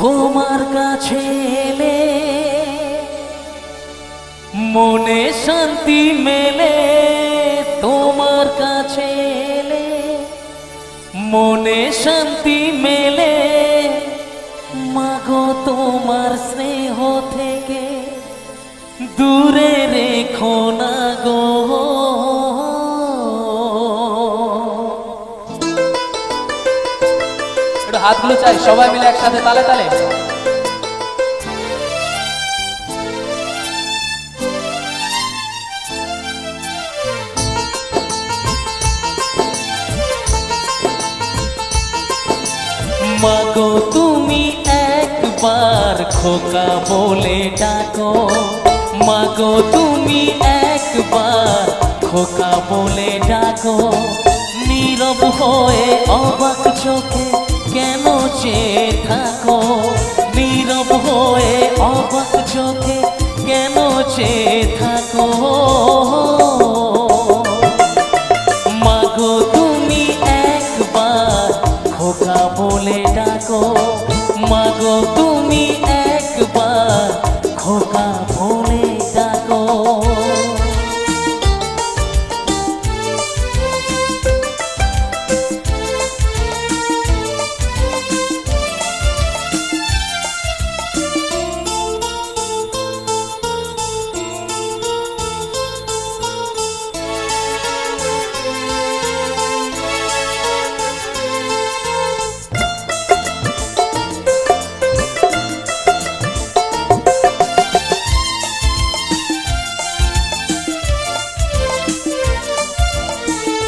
তোমার কাছে এলে মনে শান্তি মেলে, তোমার কাছে এলে মনে শান্তি মেলে। মাগো তোমার স্নেহ থেকে দূরে রেখো না গো। একটু হাতগুলো চাই সবাই মিলে একসাথে তালে তালে। মাগো তুমি একবার খোকা বলে ডাকো, মাগো তুমি একবার খোকা বলে ডাকো। নীরব হয়ে অবাক চোখে কেন চেয়ে থাকো, নীরব হয়ে অবাক চোখে কেন চেয়ে থাকো। মাগো তুমি একবার খোকা বলে ডাকো, মাগো তুমি একবার খোকা বলে ডাকো।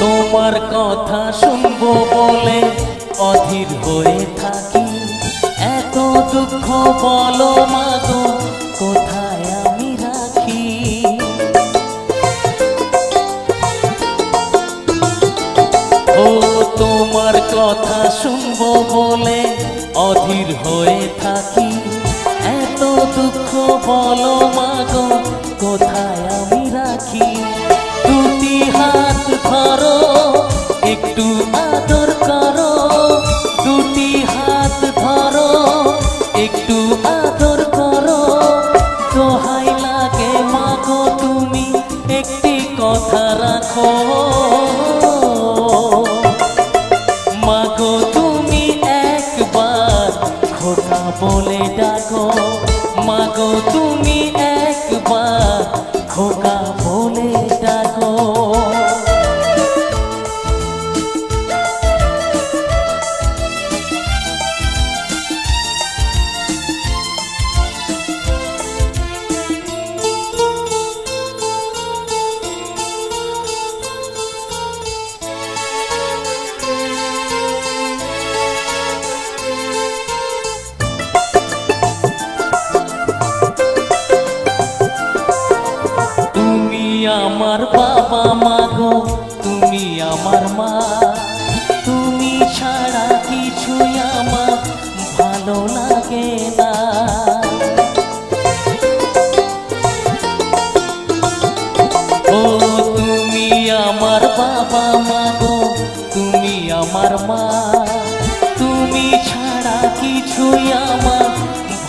তোমার কথা শুনবো বলে অধীর হয়ে থাকি, এত দুঃখ বলো মাগো কোথায় আমি রাখি। ও তোমার কথা শুনবো বলে অধীর হয়ে থাকি, এত দুঃখ বলো মাগো কোথায় আমি রাখি। দুটি হাত ধরো একটু আদর করো, দুটি হাত ধরো একটু আদর করো। দোহাই লাগে মাগো তুমি একটি কথা রাখো, মাগো তুমি একবার খোকা বলে ডাকো, মাগো তুমি একবার খোকা বলে ডাকো। আমার বাবা মাগো তুমি আমার মা, তুমি ছাড়া কিছুই আমার ভালো লাগে না। ও তুমি আমার বাবা মাগো তুমি আমার মা, তুমি ছাড়া কিছুই আমার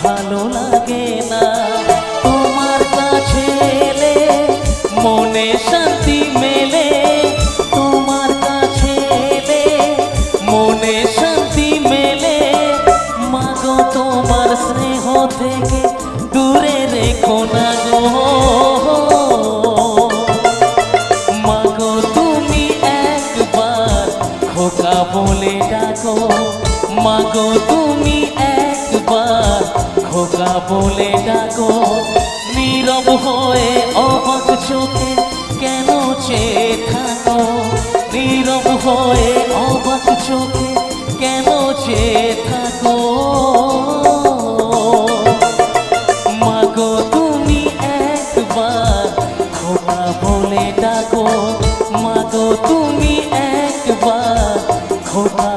ভালো লাগে না। তোমার কাছে এলে মনে শান্তি মেলে, তোমার কাছে এলে মনে শান্তি মেলে। মাগো তোমার স্নেহ থেকে দূরে রেখো না গো। মাগো তুমি একবার খোকা বলে ডাকো, মাগো তুমি একবার খোকা বলে ডাকো। নীরব হয়ে অবাক চোখে কেন চেয়ে থাকো, নীরব হয়ে অবাক চোখে কেন চেয়ে থাকো। মাগো তুমি একবার খোকা বলে ডাকো, মাগো তুমি একবার খোকা